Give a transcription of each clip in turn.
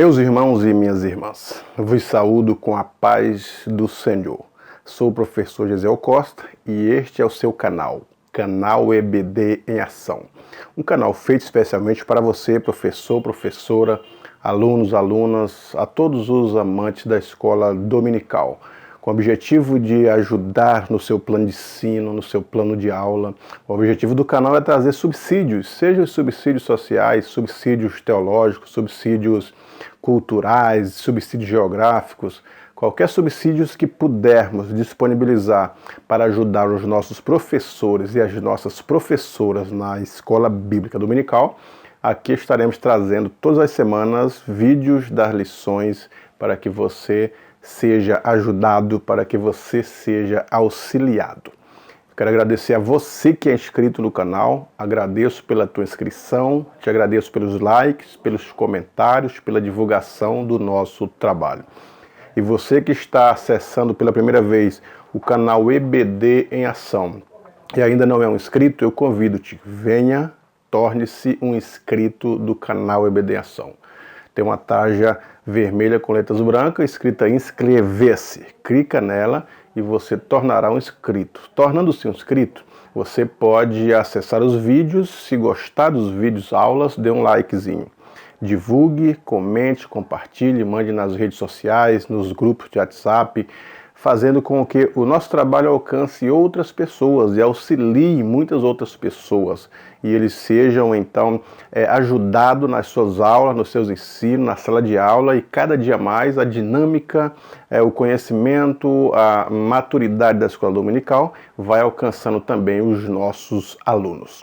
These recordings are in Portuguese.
Meus irmãos e minhas irmãs, vos saúdo com a paz do Senhor. Sou o professor Gesiel Costa e este é o seu canal EBD em Ação. Um canal feito especialmente para você, professor, professora, alunos, alunas, a todos os amantes da escola dominical, com o objetivo de ajudar no seu plano de ensino, no seu plano de aula. O objetivo do canal é trazer subsídios, sejam subsídios sociais, subsídios teológicos, subsídios culturais, subsídios geográficos, qualquer subsídio que pudermos disponibilizar para ajudar os nossos professores e as nossas professoras na escola bíblica dominical. Aqui estaremos trazendo todas as semanas vídeos das lições para que você seja ajudado, para que você seja auxiliado. Quero agradecer a você que é inscrito no canal, agradeço pela tua inscrição, te agradeço pelos likes, pelos comentários, pela divulgação do nosso trabalho. E você que está acessando pela primeira vez o canal EBD em Ação e ainda não é um inscrito, eu convido-te, venha, torne-se um inscrito do canal EBD em Ação. Tem uma tarja vermelha com letras brancas escrita inscrever-se. Clica nela e você tornará um inscrito. Tornando-se um inscrito, você pode acessar os vídeos. Se gostar dos vídeos aulas, dê um likezinho. Divulgue, comente, compartilhe, mande nas redes sociais, nos grupos de WhatsApp, fazendo com que o nosso trabalho alcance outras pessoas e auxilie muitas outras pessoas. E eles sejam, então, ajudados nas suas aulas, nos seus ensinos, na sala de aula, e cada dia mais a dinâmica, o conhecimento, a maturidade da escola dominical vai alcançando também os nossos alunos.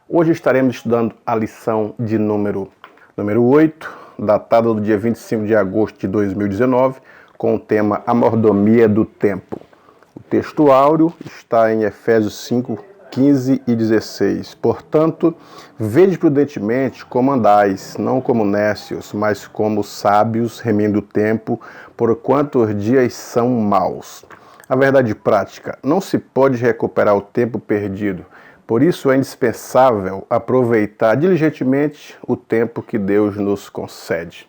Hoje estaremos estudando a lição de número 8, datada do dia 25 de agosto de 2019, com o tema A Mordomia do Tempo. O texto áureo está em Efésios 5, 15 e 16. Portanto, vede prudentemente como andais, não como nécios, mas como sábios, remindo o tempo, porquanto os dias são maus. A verdade prática, não se pode recuperar o tempo perdido. Por isso é indispensável aproveitar diligentemente o tempo que Deus nos concede.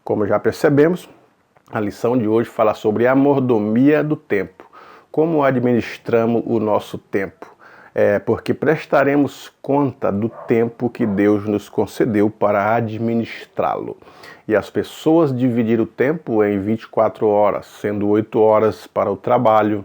Como já percebemos, a lição de hoje fala sobre a mordomia do tempo. Como administramos o nosso tempo? Porque prestaremos conta do tempo que Deus nos concedeu para administrá-lo. E as pessoas dividiram o tempo em 24 horas, sendo 8 horas para o trabalho,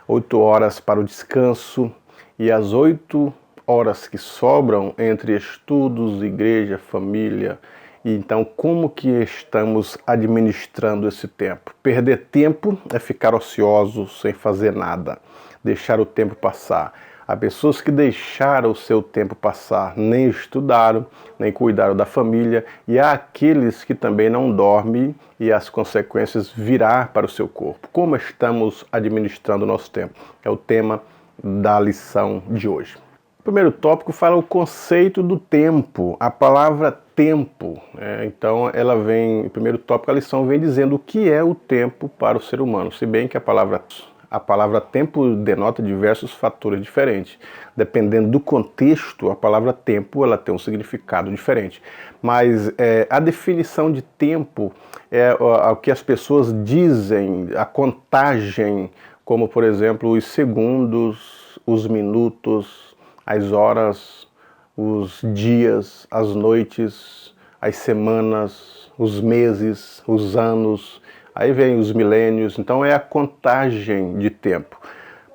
8 horas para o descanso, e as 8 horas que sobram entre estudos, igreja, família. E então, como que estamos administrando esse tempo? Perder tempo é ficar ocioso, sem fazer nada, deixar o tempo passar. Há pessoas que deixaram o seu tempo passar, nem estudaram, nem cuidaram da família, e há aqueles que também não dormem e as consequências virão para o seu corpo. Como estamos administrando o nosso tempo? É o tema da lição de hoje. O primeiro tópico fala o conceito do tempo, a palavra tempo. Então, ela vem, o primeiro tópico da lição vem dizendo o que é o tempo para o ser humano, se bem que a palavra tempo denota diversos fatores diferentes. Dependendo do contexto, a palavra tempo ela tem um significado diferente. Mas a definição de tempo é o que as pessoas dizem, a contagem, como, por exemplo, os segundos, os minutos, as horas, os dias, as noites, as semanas, os meses, os anos, aí vem os milênios. Então é a contagem de tempo,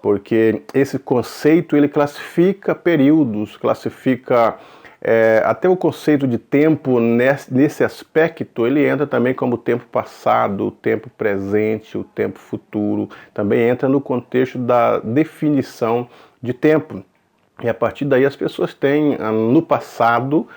porque esse conceito ele classifica períodos, classifica até o conceito de tempo nesse aspecto, ele entra também como o tempo passado, o tempo presente, o tempo futuro, também entra no contexto da definição de tempo. E a partir daí as pessoas têm no passado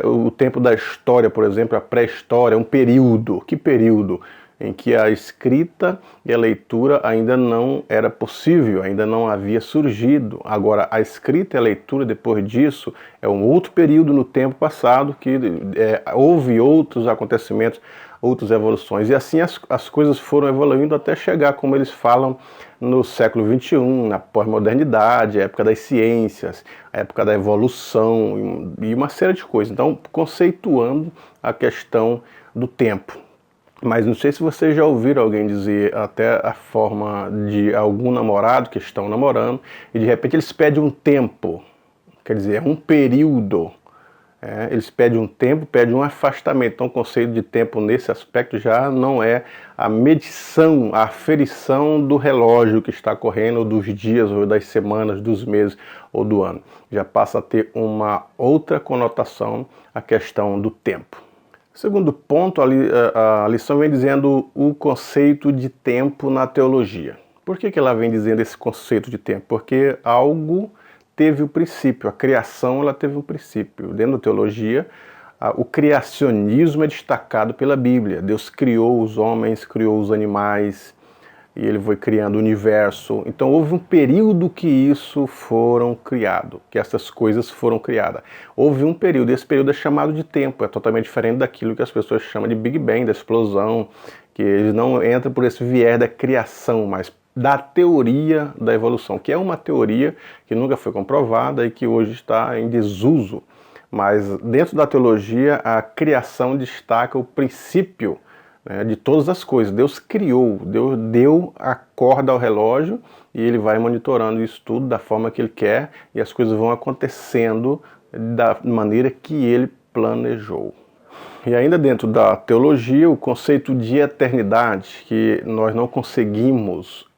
o tempo da história, por exemplo, a pré-história, um período. Que período? Em que a escrita e a leitura ainda não era possível, ainda não havia surgido. Agora, a escrita e a leitura, depois disso, é um outro período no tempo passado que houve outros acontecimentos, outras evoluções. E assim as coisas foram evoluindo até chegar, como eles falam, no século XXI, na pós-modernidade, a época das ciências, a época da evolução e uma série de coisas. Então, conceituando a questão do tempo. Mas não sei se vocês já ouviram alguém dizer até a forma de algum namorado que estão namorando e de repente eles pedem um tempo, quer dizer, é um período. Eles pedem um tempo, pedem um afastamento. Então o conceito de tempo nesse aspecto já não é a medição, a aferição do relógio que está correndo, ou dos dias, ou das semanas, dos meses ou do ano. Já passa a ter uma outra conotação a questão do tempo. Segundo ponto, a lição vem dizendo o conceito de tempo na teologia. Por que ela vem dizendo esse conceito de tempo? Porque algo teve o princípio, a criação ela teve um princípio. Dentro da teologia, o criacionismo é destacado pela Bíblia. Deus criou os homens, criou os animais, e ele foi criando o universo. Então houve um período que isso foram criado, que essas coisas foram criadas. Houve um período, esse período é chamado de tempo, é totalmente diferente daquilo que as pessoas chamam de Big Bang, da explosão, que eles não entram por esse viés da criação, mas da teoria da evolução, que é uma teoria que nunca foi comprovada e que hoje está em desuso. Mas dentro da teologia, a criação destaca o princípio, né, de todas as coisas. Deus criou, Deus deu a corda ao relógio e ele vai monitorando isso tudo da forma que ele quer e as coisas vão acontecendo da maneira que ele planejou. E ainda dentro da teologia, o conceito de eternidade, que nós não conseguimos,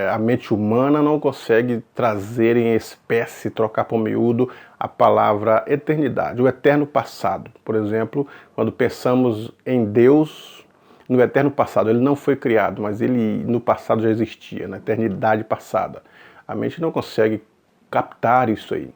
a mente humana não consegue trazer em espécie, trocar por miúdo a palavra eternidade, o eterno passado. Por exemplo, quando pensamos em Deus no eterno passado, ele não foi criado, mas ele no passado já existia, na eternidade passada. A mente não consegue captar isso aí.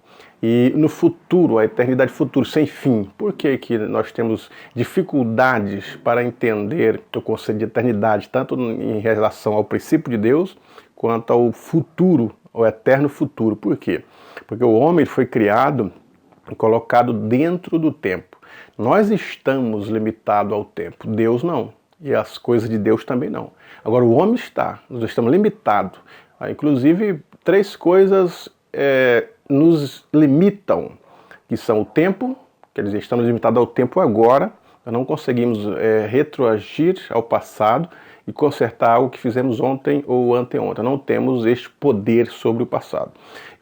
E no futuro, a eternidade futura, sem fim. Por que que nós temos dificuldades para entender o conceito de eternidade, tanto em relação ao princípio de Deus, quanto ao futuro, ao eterno futuro? Por quê? Porque o homem foi criado e colocado dentro do tempo. Nós estamos limitados ao tempo, Deus não. E as coisas de Deus também não. Agora o homem nós estamos limitados. Inclusive, 3 coisas nos limitam, que são o tempo, quer dizer, estamos limitados ao tempo agora, nós não conseguimos retroagir ao passado e consertar algo que fizemos ontem ou anteontem, não temos este poder sobre o passado.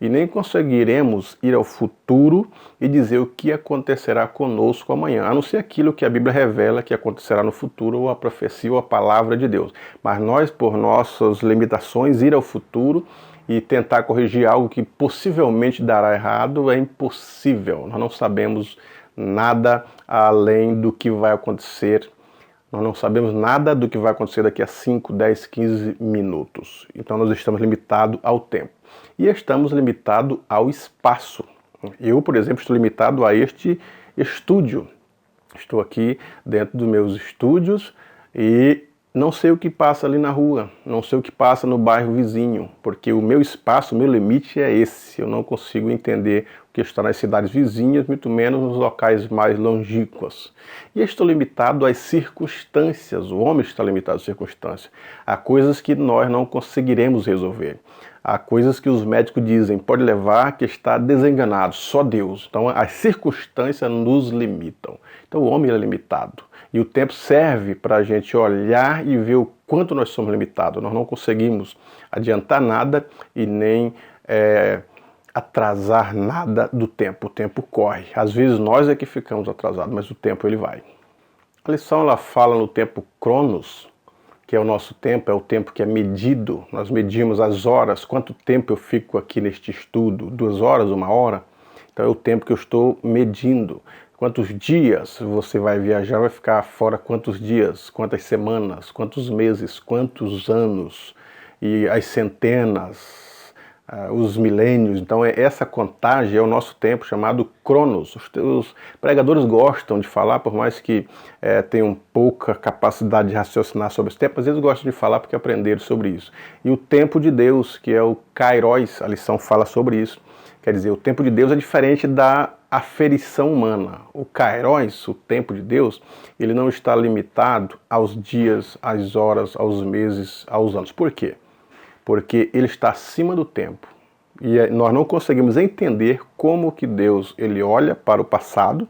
E nem conseguiremos ir ao futuro e dizer o que acontecerá conosco amanhã, a não ser aquilo que a Bíblia revela que acontecerá no futuro, ou a profecia ou a palavra de Deus. Mas nós, por nossas limitações, ir ao futuro e tentar corrigir algo que possivelmente dará errado é impossível. Nós não sabemos nada além do que vai acontecer. Nós não sabemos nada do que vai acontecer daqui a 5, 10, 15 minutos. Então nós estamos limitados ao tempo. E estamos limitados ao espaço. Eu, por exemplo, estou limitado a este estúdio. Estou aqui dentro dos meus estúdios e não sei o que passa ali na rua, não sei o que passa no bairro vizinho, porque o meu espaço, o meu limite é esse. Eu não consigo entender o que está nas cidades vizinhas, muito menos nos locais mais longínquos. E estou limitado às circunstâncias, o homem está limitado às circunstâncias. Há coisas que nós não conseguiremos resolver. Há coisas que os médicos dizem, pode levar que está desenganado, só Deus. Então as circunstâncias nos limitam. Então o homem é limitado. E o tempo serve para a gente olhar e ver o quanto nós somos limitados. Nós não conseguimos adiantar nada e nem atrasar nada do tempo. O tempo corre. Às vezes nós é que ficamos atrasados, mas o tempo ele vai. A lição ela fala no tempo Cronos, que é o nosso tempo, é o tempo que é medido. Nós medimos as horas, quanto tempo eu fico aqui neste estudo, 2 horas, 1 hora. Então é o tempo que eu estou medindo. Quantos dias você vai viajar, vai ficar fora quantos dias, quantas semanas, quantos meses, quantos anos, e as centenas, os milênios. Então essa contagem é o nosso tempo, chamado Cronos. Os pregadores gostam de falar, por mais que tenham pouca capacidade de raciocinar sobre esse tempo, mas eles gostam de falar porque aprenderam sobre isso. E o tempo de Deus, que é o Kairos, a lição fala sobre isso. Quer dizer, o tempo de Deus é diferente da aferição humana. O Kairos, o tempo de Deus, ele não está limitado aos dias, às horas, aos meses, aos anos. Por quê? Porque ele está acima do tempo. E nós não conseguimos entender como que Deus ele olha para o passado,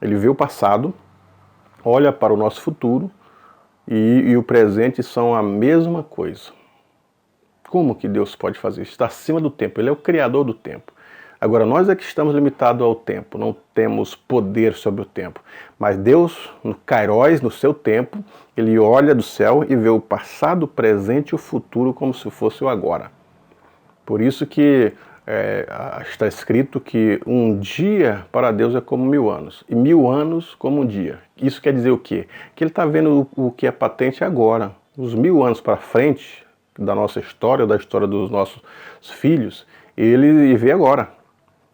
ele vê o passado, olha para o nosso futuro e o presente são a mesma coisa. Como que Deus pode fazer isso? Está acima do tempo, Ele é o Criador do tempo. Agora, nós é que estamos limitados ao tempo, não temos poder sobre o tempo. Mas Deus, no Kairos, no seu tempo, Ele olha do céu e vê o passado, o presente e o futuro como se fosse o agora. Por isso que está escrito que um dia para Deus é como 1000 anos, e 1000 anos como um dia. Isso quer dizer o quê? Que Ele está vendo o que é patente agora. Os 1000 anos para frente da nossa história, da história dos nossos filhos, Ele vê agora.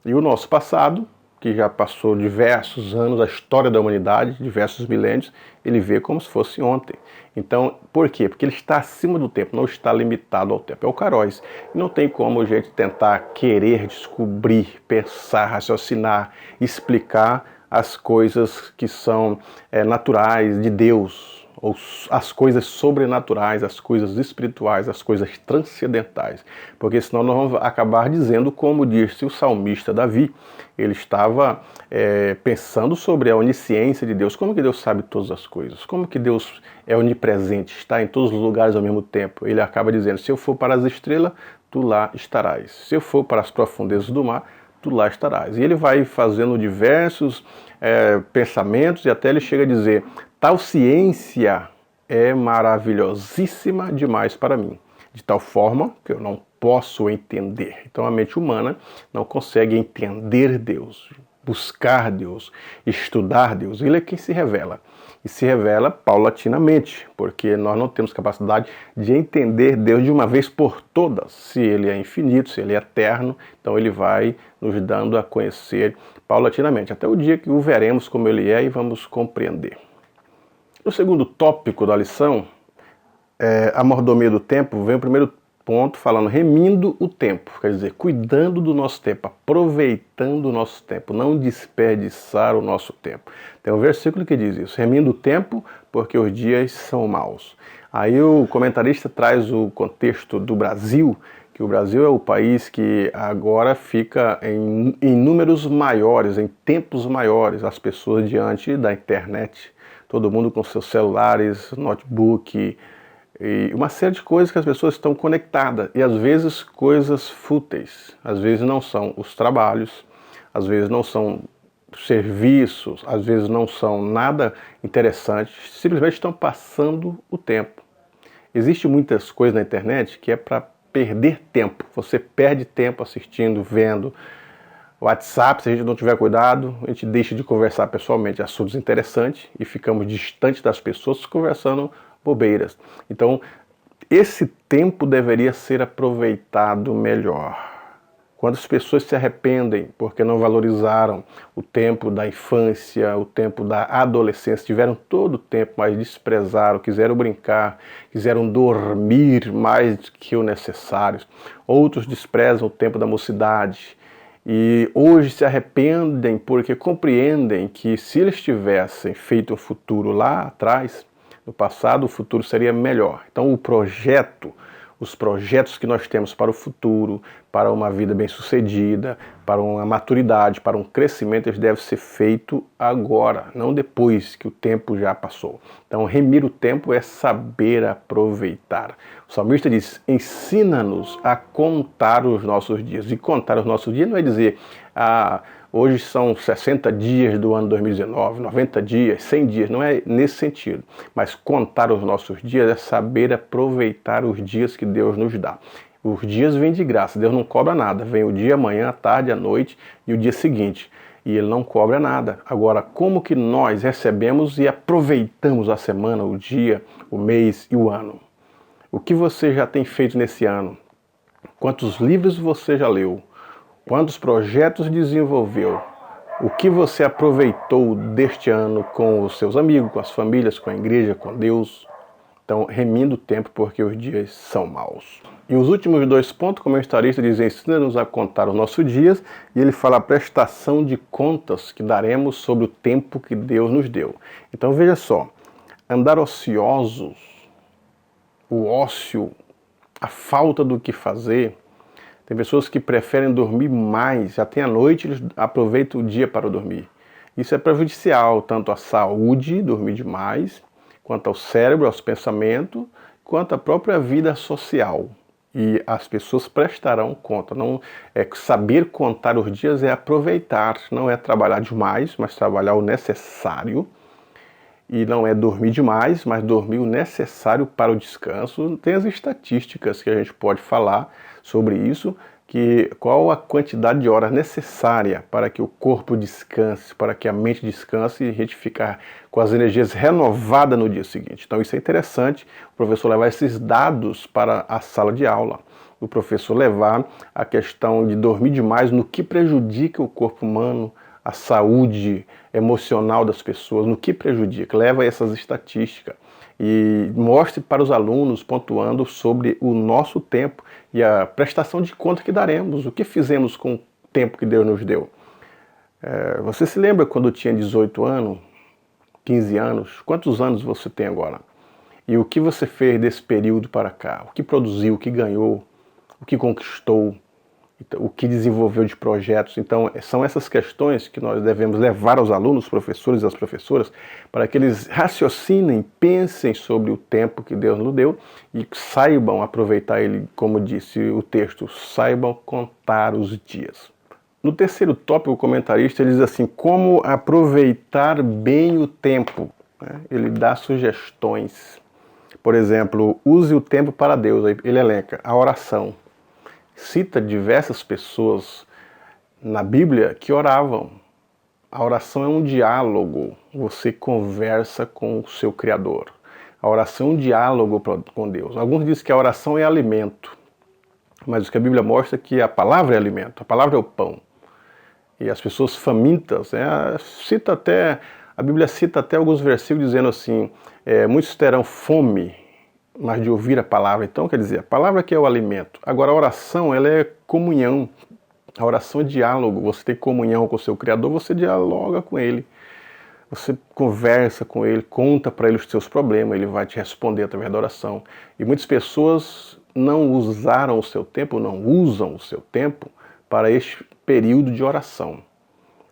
E o nosso passado, que já passou diversos anos, a história da humanidade, diversos milênios, Ele vê como se fosse ontem. Então, por quê? Porque Ele está acima do tempo, não está limitado ao tempo. É o Kairos. E não tem como a gente tentar querer descobrir, pensar, raciocinar, explicar as coisas que são naturais de Deus, ou as coisas sobrenaturais, as coisas espirituais, as coisas transcendentais. Porque senão nós vamos acabar dizendo, como disse o salmista Davi, ele estava pensando sobre a onisciência de Deus. Como que Deus sabe todas as coisas? Como que Deus é onipresente, está em todos os lugares ao mesmo tempo? Ele acaba dizendo, se eu for para as estrelas, tu lá estarás. Se eu for para as profundezas do mar, tu lá estarás. E ele vai fazendo diversos pensamentos e até ele chega a dizer, tal ciência é maravilhosíssima demais para mim, de tal forma que eu não posso entender. Então a mente humana não consegue entender Deus, buscar Deus, estudar Deus. Ele é quem se revela. E se revela paulatinamente, porque nós não temos capacidade de entender Deus de uma vez por todas. Se Ele é infinito, se Ele é eterno, então Ele vai nos dando a conhecer paulatinamente, até o dia que o veremos como Ele é e vamos compreender. No segundo tópico da lição, a mordomia do tempo, vem o primeiro ponto falando remindo o tempo, quer dizer, cuidando do nosso tempo, aproveitando o nosso tempo, não desperdiçar o nosso tempo. Tem um versículo que diz isso, remindo o tempo porque os dias são maus. Aí o comentarista traz o contexto do Brasil, que o Brasil é o país que agora fica em números maiores, em tempos maiores, as pessoas diante da internet, todo mundo com seus celulares, notebook, e uma série de coisas que as pessoas estão conectadas, e às vezes coisas fúteis, às vezes não são os trabalhos, às vezes não são serviços, às vezes não são nada interessante, simplesmente estão passando o tempo. Existem muitas coisas na internet que é para perder tempo, você perde tempo assistindo, vendo. WhatsApp, se a gente não tiver cuidado, a gente deixa de conversar pessoalmente assuntos interessantes e ficamos distantes das pessoas conversando bobeiras. Então, esse tempo deveria ser aproveitado melhor. Quando as pessoas se arrependem porque não valorizaram o tempo da infância, o tempo da adolescência, tiveram todo o tempo, mas desprezaram, quiseram brincar, quiseram dormir mais do que o necessário. Outros desprezam o tempo da mocidade e hoje se arrependem porque compreendem que se eles tivessem feito um futuro lá atrás, no passado, o futuro seria melhor. Então os projetos que nós temos para o futuro, para uma vida bem-sucedida, para uma maturidade, para um crescimento, eles devem ser feitos agora, não depois que o tempo já passou. Então, remir o tempo é saber aproveitar. O salmista diz, ensina-nos a contar os nossos dias. E contar os nossos dias não é dizer, hoje são 60 dias do ano 2019, 90 dias, 100 dias, não é nesse sentido. Mas contar os nossos dias é saber aproveitar os dias que Deus nos dá. Os dias vêm de graça, Deus não cobra nada. Vem o dia, amanhã, a tarde, a noite e o dia seguinte. E Ele não cobra nada. Agora, como que nós recebemos e aproveitamos a semana, o dia, o mês e o ano? O que você já tem feito nesse ano? Quantos livros você já leu? Quantos projetos desenvolveu? O que você aproveitou deste ano com os seus amigos, com as famílias, com a igreja, com Deus? Então, remindo o tempo porque os dias são maus. E os últimos dois pontos, como o comentarista diz, ensina-nos a contar os nossos dias, e ele fala a prestação de contas que daremos sobre o tempo que Deus nos deu. Então veja só, andar ociosos, o ócio, a falta do que fazer. Tem pessoas que preferem dormir mais, já tem a noite, eles aproveitam o dia para dormir. Isso é prejudicial tanto à saúde, dormir demais, quanto ao cérebro, aos pensamentos, quanto à própria vida social. E as pessoas prestarão conta. Não é saber contar os dias, é aproveitar, não é trabalhar demais, mas trabalhar o necessário. E não é dormir demais, mas dormir o necessário para o descanso. Tem as estatísticas que a gente pode falar sobre isso, que qual a quantidade de horas necessária para que o corpo descanse, para que a mente descanse e a gente ficar com as energias renovadas no dia seguinte. Então isso é interessante, o professor levar esses dados para a sala de aula, o professor levar a questão de dormir demais, no que prejudica o corpo humano, a saúde emocional das pessoas, no que prejudica, leva essas estatísticas e mostre para os alunos, pontuando sobre o nosso tempo e a prestação de conta que daremos, o que fizemos com o tempo que Deus nos deu. Você se lembra quando tinha 18 anos, 15 anos? Quantos anos você tem agora? E o que você fez desse período para cá? O que produziu, o que ganhou, o que conquistou, o que desenvolveu de projetos? Então, são essas questões que nós devemos levar aos alunos, professores e às professoras, para que eles raciocinem, pensem sobre o tempo que Deus nos deu e saibam aproveitar ele, como disse o texto, saibam contar os dias. No terceiro tópico, o comentarista ele diz assim, como aproveitar bem o tempo. Ele dá sugestões. Por exemplo, use o tempo para Deus. Ele elenca a oração. Cita diversas pessoas na Bíblia que oravam. A oração é um diálogo. Você conversa com o seu Criador. A oração é um diálogo com Deus. Alguns dizem que a oração é alimento. Mas o que a Bíblia mostra é que a palavra é alimento. A palavra é o pão. E as pessoas famintas, a Bíblia cita até alguns versículos dizendo assim, muitos terão fome, mas de ouvir a palavra. Então, quer dizer, a palavra que é o alimento. Agora, a oração, ela é comunhão. A oração é diálogo. Você tem comunhão com o seu Criador, você dialoga com Ele. Você conversa com Ele, conta para Ele os seus problemas, Ele vai te responder através da oração. E muitas pessoas não usaram o seu tempo, não usam o seu tempo para este período de oração.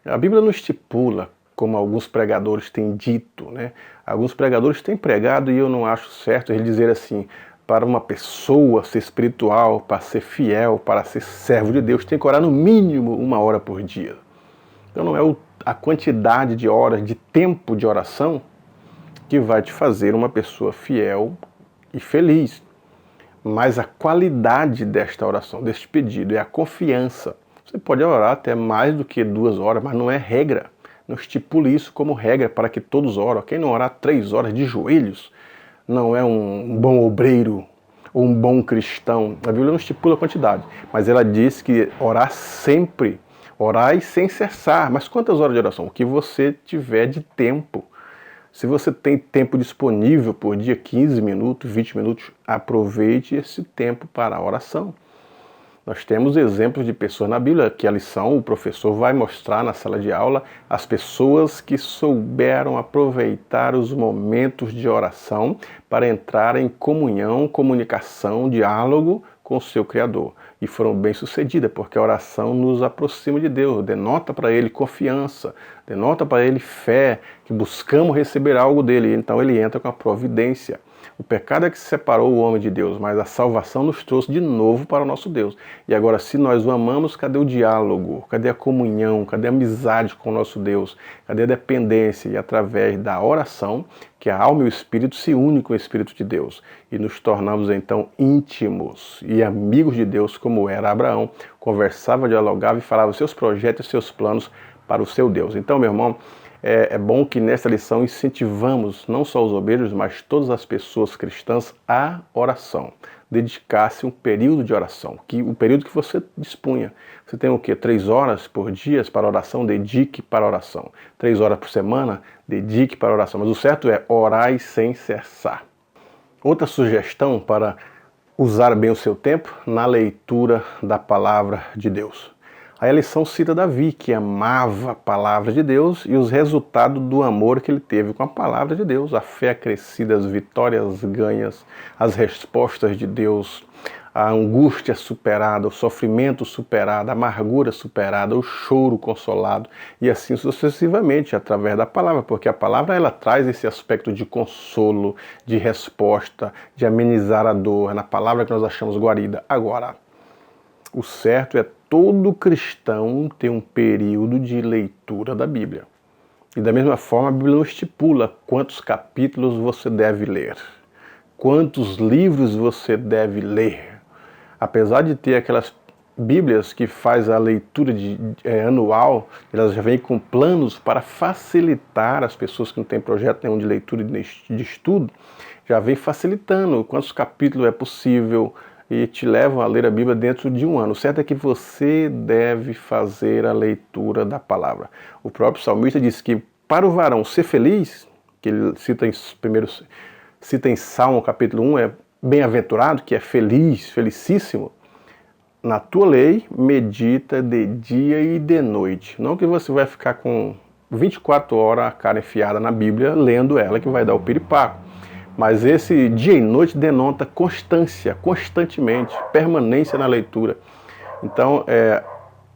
A Bíblia não estipula, como alguns pregadores têm dito, né? Alguns pregadores têm pregado e eu não acho certo ele dizer assim, para uma pessoa ser espiritual, para ser fiel, para ser servo de Deus, tem que orar no mínimo 1 hora por dia. Então não é a quantidade de horas, de tempo de oração que vai te fazer uma pessoa fiel e feliz. Mas a qualidade desta oração, deste pedido, é a confiança. Você pode orar até mais do que 2 horas, mas não é regra. Não estipule isso como regra para que todos oram. Quem não orar 3 horas de joelhos não é um bom obreiro ou um bom cristão. A Bíblia não estipula a quantidade, mas ela diz que orar sempre, orai sem cessar. Mas quantas horas de oração? O que você tiver de tempo. Se você tem tempo disponível por dia, 15 minutos, 20 minutos, aproveite esse tempo para a oração. Nós temos exemplos de pessoas na Bíblia, que a lição, o professor vai mostrar na sala de aula, as pessoas que souberam aproveitar os momentos de oração para entrar em comunhão, comunicação, diálogo com o seu Criador. E foram bem-sucedidas, porque a oração nos aproxima de Deus, denota para Ele confiança, denota para Ele fé, que buscamos receber algo dEle. Então Ele entra com a providência. O pecado é que separou o homem de Deus, mas a salvação nos trouxe de novo para o nosso Deus. E agora, se nós o amamos, cadê o diálogo? Cadê a comunhão? Cadê a amizade com o nosso Deus? Cadê a dependência? E através da oração, que a alma e o espírito se unem com o Espírito de Deus. E nos tornamos então íntimos e amigos de Deus, como era Abraão. Conversava, dialogava e falava os seus projetos e seus planos para o seu Deus. Então, meu irmão, é bom que nesta lição incentivamos não só os obreiros, mas todas as pessoas cristãs à oração. Dedicar-se um período de oração, o período que você dispunha. Você tem o quê? 3 horas por dia para oração? Dedique para oração. 3 horas por semana? Dedique para oração. Mas o certo é orar sem cessar. Outra sugestão para usar bem o seu tempo na leitura da palavra de Deus. Aí a lição cita Davi, que amava a palavra de Deus e os resultados do amor que ele teve com a palavra de Deus, a fé acrescida, as vitórias ganhas, as respostas de Deus, a angústia superada, o sofrimento superado, a amargura superada, o choro consolado e assim sucessivamente através da palavra, porque a palavra ela traz esse aspecto de consolo, de resposta, de amenizar a dor. É na palavra que nós achamos guarida. Agora, o certo é todo cristão ter um período de leitura da Bíblia. E da mesma forma, a Bíblia não estipula quantos capítulos você deve ler, quantos livros você deve ler. Apesar de ter aquelas Bíblias que faz a leitura anual, elas já vêm com planos para facilitar as pessoas que não têm projeto nenhum de leitura e de estudo, já vem facilitando quantos capítulos é possível e te levam a ler a Bíblia dentro de um ano. O certo é que você deve fazer a leitura da palavra. O próprio salmista diz que para o varão ser feliz, que ele cita em Salmo capítulo 1, é bem-aventurado, que é feliz, felicíssimo, na tua lei medita de dia e de noite. Não que você vai ficar com 24 horas a cara enfiada na Bíblia, lendo ela, que vai dar o piripaco. Mas esse dia e noite denota constância, constantemente, permanência na leitura. Então,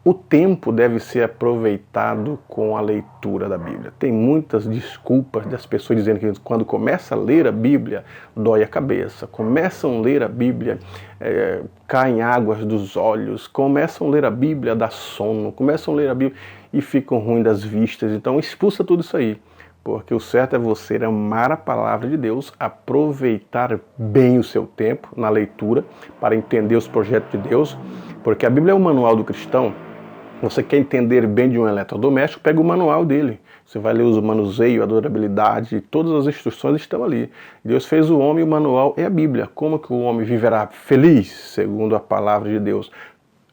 o tempo deve ser aproveitado com a leitura da Bíblia. Tem muitas desculpas das pessoas dizendo que quando começa a ler a Bíblia, dói a cabeça. Começam a ler a Bíblia, caem águas dos olhos. Começam a ler a Bíblia, dá sono. Começam a ler a Bíblia e ficam ruins das vistas. Então expulsa tudo isso aí. Porque o certo é você amar a palavra de Deus, aproveitar bem o seu tempo na leitura para entender os projetos de Deus. Porque a Bíblia é o manual do cristão. Você quer entender bem de um eletrodoméstico, pega o manual dele. Você vai ler os manuseio, a durabilidade, todas as instruções estão ali. Deus fez o homem e o manual é a Bíblia. Como que o homem viverá feliz, segundo a palavra de Deus?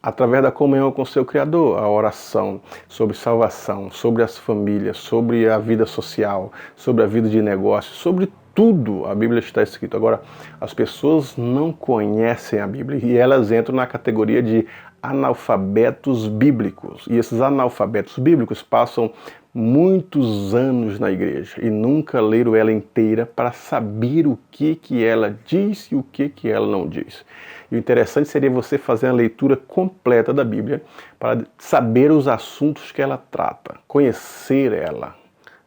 Através da comunhão com o seu Criador, a oração sobre salvação, sobre as famílias, sobre a vida social, sobre a vida de negócio, sobre tudo a Bíblia está escrito. Agora, as pessoas não conhecem a Bíblia e elas entram na categoria de analfabetos bíblicos. E esses analfabetos bíblicos passam muitos anos na igreja e nunca leram ela inteira para saber o que ela diz e o que ela não diz. E o interessante seria você fazer a leitura completa da Bíblia para saber os assuntos que ela trata, conhecer ela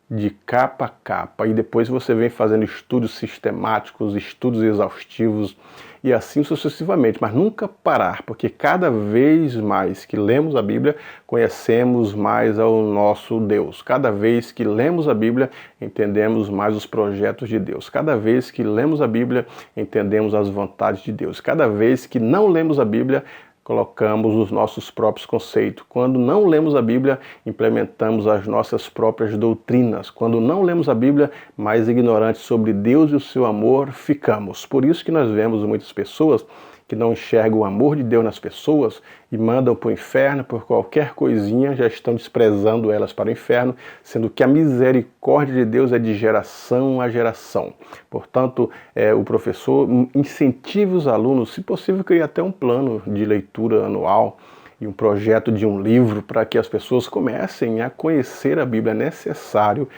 de capa a capa, e depois você vem fazendo estudos sistemáticos, estudos exaustivos e assim sucessivamente, mas nunca parar, porque cada vez mais que lemos a Bíblia, conhecemos mais ao nosso Deus. Cada vez que lemos a Bíblia, entendemos mais os projetos de Deus. Cada vez que lemos a Bíblia, entendemos as vontades de Deus. Cada vez que não lemos a Bíblia, colocamos os nossos próprios conceitos. Quando não lemos a Bíblia, implementamos as nossas próprias doutrinas. Quando não lemos a Bíblia, mais ignorantes sobre Deus e o seu amor ficamos. Por isso que nós vemos muitas pessoas que não enxergam o amor de Deus nas pessoas e mandam para o inferno por qualquer coisinha, já estão desprezando elas para o inferno, sendo que a misericórdia de Deus é de geração a geração. Portanto, o professor incentiva os alunos, se possível, criar até um plano de leitura anual e um projeto de um livro para que as pessoas comecem a conhecer a Bíblia. É necessário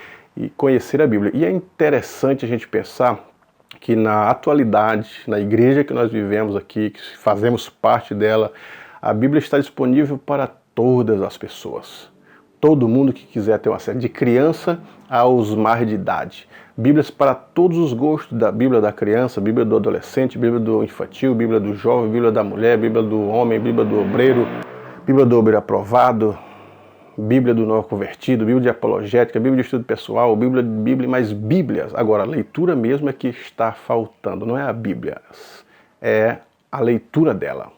conhecer a Bíblia. E é interessante a gente pensar que na atualidade, na igreja que nós vivemos aqui, que fazemos parte dela, a Bíblia está disponível para todas as pessoas. Todo mundo que quiser ter acesso, de criança aos mais de idade. Bíblias para todos os gostos, da Bíblia da criança, Bíblia do adolescente, Bíblia do infantil, Bíblia do jovem, Bíblia da mulher, Bíblia do homem, Bíblia do obreiro, Bíblia do obreiro aprovado, Bíblia do novo convertido, Bíblia de apologética, Bíblia de estudo pessoal, Bíblia, mais Bíblias. Agora, a leitura mesmo é que está faltando, não é a Bíblia, é a leitura dela.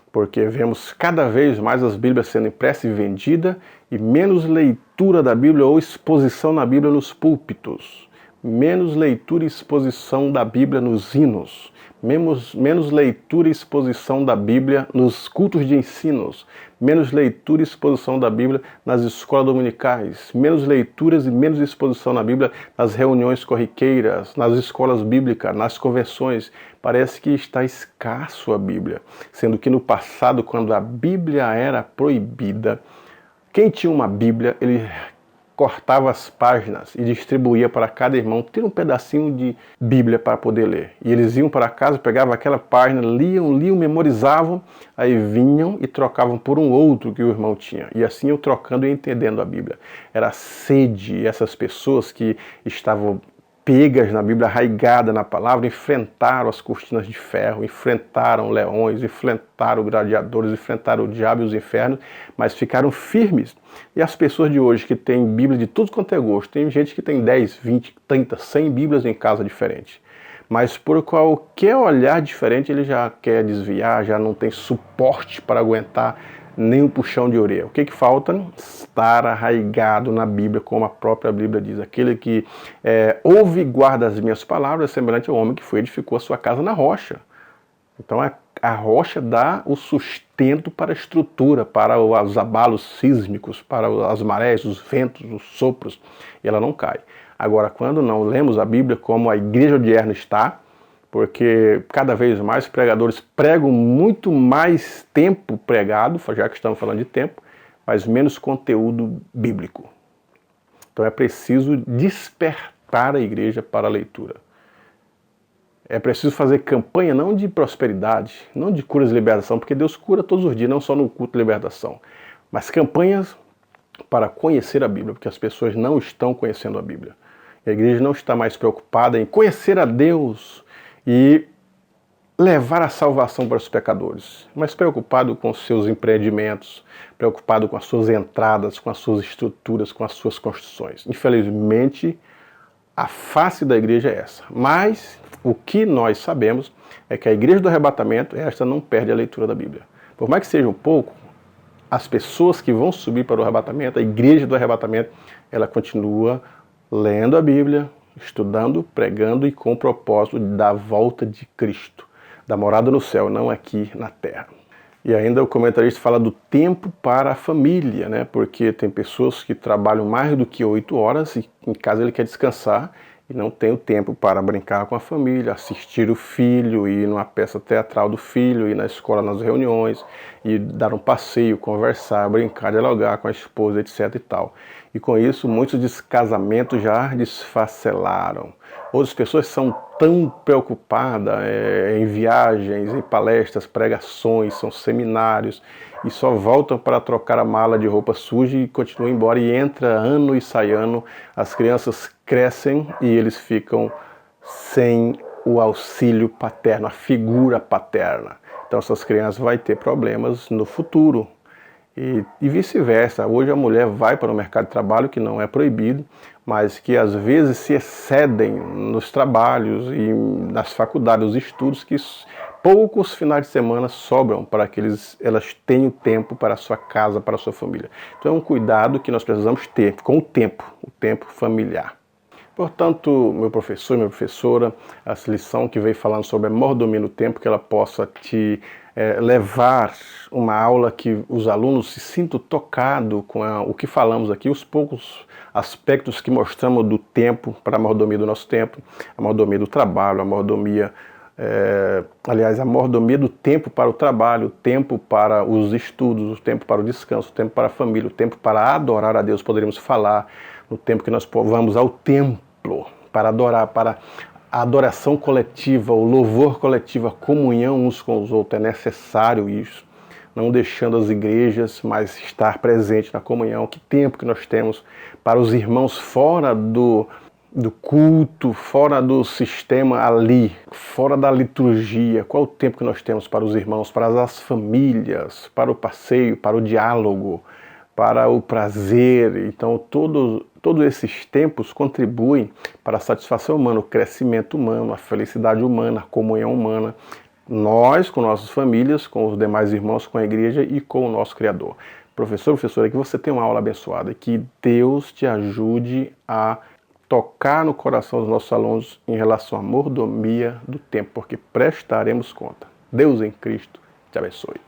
Porque vemos cada vez mais as Bíblias sendo impressas e vendidas e menos leitura da Bíblia ou exposição na Bíblia nos púlpitos. Menos leitura e exposição da Bíblia nos hinos. Menos leitura e exposição da Bíblia nos cultos de ensinos, menos leitura e exposição da Bíblia nas escolas dominicais, menos leituras e menos exposição na Bíblia nas reuniões corriqueiras, nas escolas bíblicas, nas convenções. Parece que está escasso a Bíblia, sendo que no passado, quando a Bíblia era proibida, quem tinha uma Bíblia, ele cortava as páginas e distribuía para cada irmão, tira um pedacinho de Bíblia para poder ler. E eles iam para casa, pegavam aquela página, liam, memorizavam, aí vinham e trocavam por um outro que o irmão tinha. E assim eu trocando e entendendo a Bíblia. Era sede, essas pessoas que estavam pegas na Bíblia, arraigadas na palavra, enfrentaram as cortinas de ferro, enfrentaram leões, enfrentaram gladiadores, enfrentaram o diabo e os infernos, mas ficaram firmes. E as pessoas de hoje que têm Bíblia de tudo quanto é gosto, tem gente que tem 10, 20, 30, 100 Bíblias em casa diferente. Mas por qualquer olhar diferente ele já quer desviar, já não tem suporte para aguentar nem um puxão de orelha. O que falta? Estar arraigado na Bíblia, como a própria Bíblia diz. Aquele que ouve e guarda as minhas palavras é semelhante ao homem que foi e edificou a sua casa na rocha. Então a rocha dá o sustento para a estrutura, para os abalos sísmicos, para as marés, os ventos, os sopros, e ela não cai. Agora, quando não lemos a Bíblia como a igreja odierna está, porque cada vez mais pregadores pregam muito mais tempo pregado, já que estamos falando de tempo, mas menos conteúdo bíblico. Então é preciso despertar a igreja para a leitura. É preciso fazer campanha não de prosperidade, não de curas e libertação, porque Deus cura todos os dias, não só no culto de libertação, mas campanhas para conhecer a Bíblia, porque as pessoas não estão conhecendo a Bíblia. A igreja não está mais preocupada em conhecer a Deus e levar a salvação para os pecadores, mas preocupado com os seus empreendimentos, preocupado com as suas entradas, com as suas estruturas, com as suas construções. Infelizmente, a face da igreja é essa. Mas o que nós sabemos é que a igreja do arrebatamento, esta não perde a leitura da Bíblia. Por mais que seja um pouco, as pessoas que vão subir para o arrebatamento, a igreja do arrebatamento, ela continua lendo a Bíblia, estudando, pregando e com o propósito da volta de Cristo, da morada no céu, não aqui na terra. E ainda o comentarista fala do tempo para a família, né? Porque tem pessoas que trabalham mais do que 8 horas e em casa ele quer descansar e não tem o tempo para brincar com a família, assistir o filho, ir numa peça teatral do filho, ir na escola nas reuniões, e dar um passeio, conversar, brincar, dialogar com a esposa, etc e tal. E com isso, muitos descasamentos já desfacelaram. Outras pessoas são tão preocupadas em viagens, em palestras, pregações, são seminários, e só voltam para trocar a mala de roupa suja e continuam embora, e entra ano e sai ano, as crianças crescem e eles ficam sem o auxílio paterno, a figura paterna. Então essas crianças vão ter problemas no futuro. E vice-versa. Hoje a mulher vai para o mercado de trabalho, que não é proibido, mas que às vezes se excedem nos trabalhos e nas faculdades, nos estudos, que poucos finais de semana sobram para que elas tenham tempo para a sua casa, para a sua família. Então é um cuidado que nós precisamos ter com o tempo familiar. Portanto, meu professor e minha professora, essa lição que veio falando sobre a mordomia no tempo, que ela possa te levar uma aula que os alunos se sintam tocados com o que falamos aqui, os poucos aspectos que mostramos do tempo para a mordomia do nosso tempo, a mordomia do trabalho, a mordomia, a mordomia do tempo para o trabalho, o tempo para os estudos, o tempo para o descanso, o tempo para a família, o tempo para adorar a Deus. Poderíamos falar no tempo que nós vamos ao templo para adorar, para a adoração coletiva, o louvor coletivo, a comunhão uns com os outros. É necessário isso, não deixando as igrejas, mas estar presente na comunhão. Que tempo que nós temos para os irmãos fora do culto, fora do sistema ali, fora da liturgia. Qual o tempo que nós temos para os irmãos, para as famílias, para o passeio, para o diálogo, para o prazer? Então todos esses tempos contribuem para a satisfação humana, o crescimento humano, a felicidade humana, a comunhão humana. Nós, com nossas famílias, com os demais irmãos, com a igreja e com o nosso Criador. Professor, professora, que você tenha uma aula abençoada, que Deus te ajude a tocar no coração dos nossos alunos em relação à mordomia do tempo, porque prestaremos conta. Deus em Cristo te abençoe.